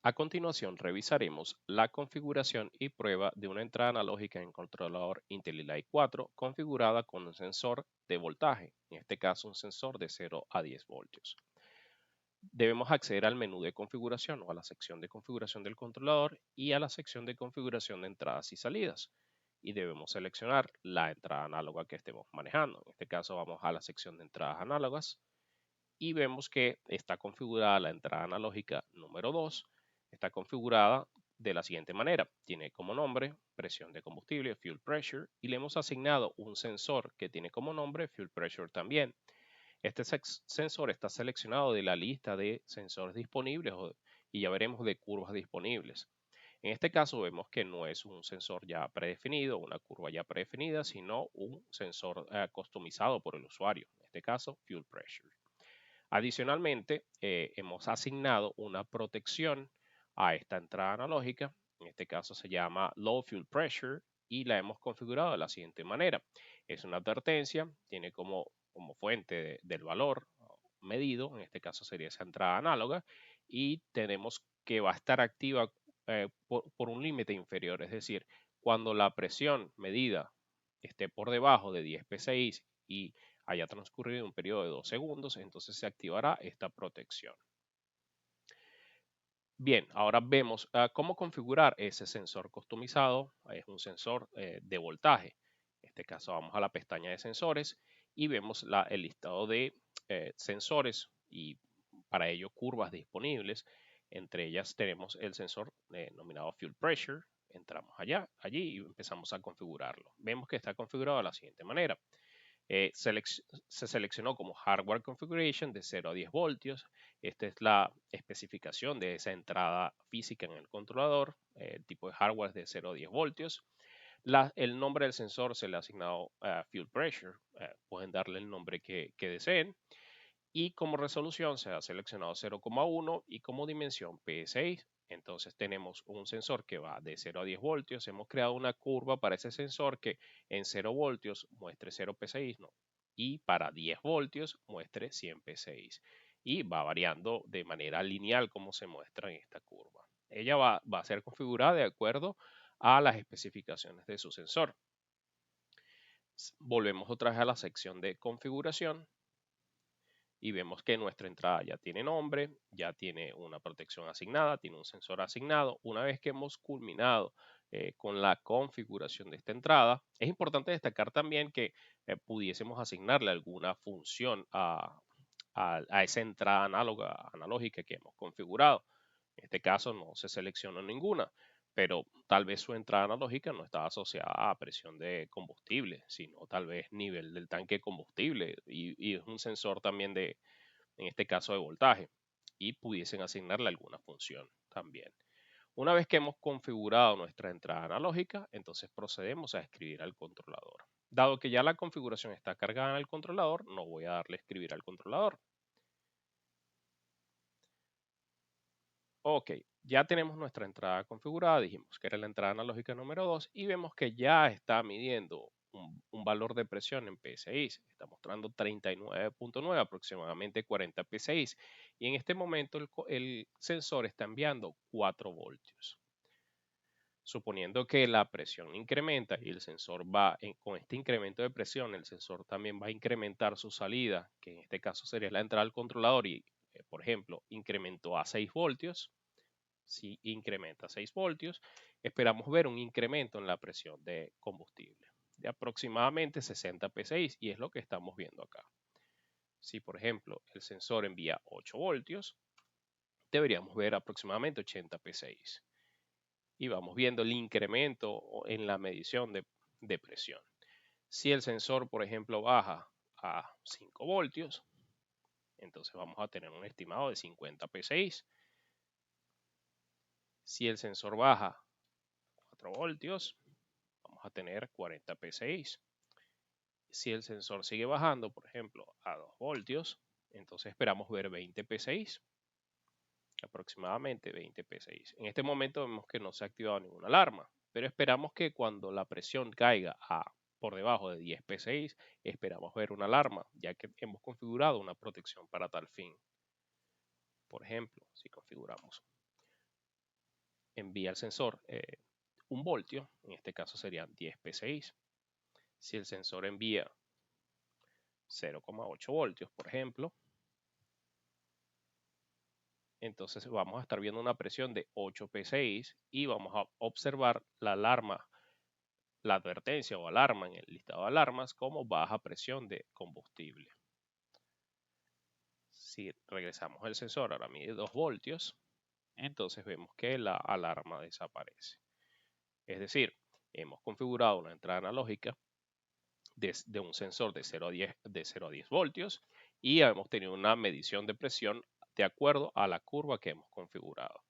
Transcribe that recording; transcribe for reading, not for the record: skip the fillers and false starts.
A continuación, revisaremos la configuración y prueba de una entrada analógica en controlador IntelliLite 4 configurada con un sensor de voltaje, en este caso un sensor de 0 a 10 voltios. Debemos acceder al menú de configuración o a la sección de configuración del controlador y a la sección de configuración de entradas y salidas. Y debemos seleccionar la entrada análoga que estemos manejando. En este caso vamos a la sección de entradas análogas y vemos que está configurada la entrada analógica número 2. Está configurada de la siguiente manera. Tiene como nombre presión de combustible, fuel pressure, y le hemos asignado un sensor que tiene como nombre fuel pressure también. Este sensor está seleccionado de la lista de sensores disponibles y ya veremos de curvas disponibles. En este caso vemos que no es un sensor ya predefinido, una curva ya predefinida, sino un sensor customizado por el usuario. En este caso, fuel pressure. Adicionalmente, hemos asignado una protección a esta entrada analógica. En este caso se llama Low Fuel Pressure y la hemos configurado de la siguiente manera. Es una advertencia, tiene como fuente del valor medido, en este caso sería esa entrada análoga, y tenemos que va a estar activa por un límite inferior, es decir, cuando la presión medida esté por debajo de 10 psi y haya transcurrido un periodo de 2 segundos, entonces se activará esta protección. Bien, ahora vemos cómo configurar ese sensor customizado. Es un sensor de voltaje. En este caso vamos a la pestaña de sensores y vemos el listado de sensores y para ello curvas disponibles. Entre ellas tenemos el sensor denominado Fuel Pressure. Entramos allí y empezamos a configurarlo. Vemos que está configurado de la siguiente manera. Se seleccionó como Hardware Configuration de 0 a 10 voltios. Esta es la especificación de esa entrada física en el controlador. El tipo de hardware es de 0 a 10 voltios. El nombre del sensor se le ha asignado Fuel Pressure. Pueden darle el nombre que deseen. Y como resolución se ha seleccionado 0,1 y como dimensión PSI. Entonces tenemos un sensor que va de 0 a 10 voltios. Hemos creado una curva para ese sensor que en 0 voltios muestre 0 PSI, ¿no? Y para 10 voltios muestre 100 PSI. Y va variando de manera lineal como se muestra en esta curva. Ella va a ser configurada de acuerdo a las especificaciones de su sensor. Volvemos otra vez a la sección de configuración y vemos que nuestra entrada ya tiene nombre, ya tiene una protección asignada, tiene un sensor asignado. Una vez que hemos culminado con la configuración de esta entrada, es importante destacar también que pudiésemos asignarle alguna función a esa entrada analógica que hemos configurado. En este caso no se seleccionó ninguna, pero tal vez su entrada analógica no estaba asociada a presión de combustible, sino tal vez nivel del tanque de combustible y es un sensor también en este caso de voltaje, y pudiesen asignarle alguna función también. Una vez que hemos configurado nuestra entrada analógica, entonces procedemos a escribir al controlador. Dado que ya la configuración está cargada en el controlador, no voy a darle a escribir al controlador. Ok, ya tenemos nuestra entrada configurada, dijimos que era la entrada analógica número 2 y vemos que ya está midiendo un valor de presión en PSI. Está mostrando 39.9, aproximadamente 40 PSI. Y en este momento el sensor está enviando 4 voltios. Suponiendo que la presión incrementa y el sensor con este incremento de presión, el sensor también va a incrementar su salida, que en este caso sería la entrada al controlador y, por ejemplo, incrementó a 6 voltios. Si incrementa 6 voltios, esperamos ver un incremento en la presión de combustible de aproximadamente 60 psi y es lo que estamos viendo acá. Si, por ejemplo, el sensor envía 8 voltios, deberíamos ver aproximadamente 80 psi. Y vamos viendo el incremento en la medición de presión. Si el sensor, por ejemplo, baja a 5 voltios, entonces vamos a tener un estimado de 50 psi. Si el sensor baja a 4 voltios, vamos a tener 40 psi. Si el sensor sigue bajando, por ejemplo, a 2 voltios, entonces esperamos ver 20 psi, aproximadamente 20 psi. En este momento vemos que no se ha activado ninguna alarma, pero esperamos que cuando la presión caiga por debajo de 10 psi, esperamos ver una alarma, ya que hemos configurado una protección para tal fin. Por ejemplo, si configuramos envía el sensor 1 voltio, en este caso serían 10 PSI. Si el sensor envía 0,8 voltios, por ejemplo, entonces vamos a estar viendo una presión de 8 PSI y vamos a observar la alarma, la advertencia o alarma en el listado de alarmas como baja presión de combustible. Si regresamos el sensor, ahora mide 2 voltios, entonces vemos que la alarma desaparece. Es decir, hemos configurado una entrada analógica de un sensor de 0 a 10 voltios y hemos tenido una medición de presión de acuerdo a la curva que hemos configurado.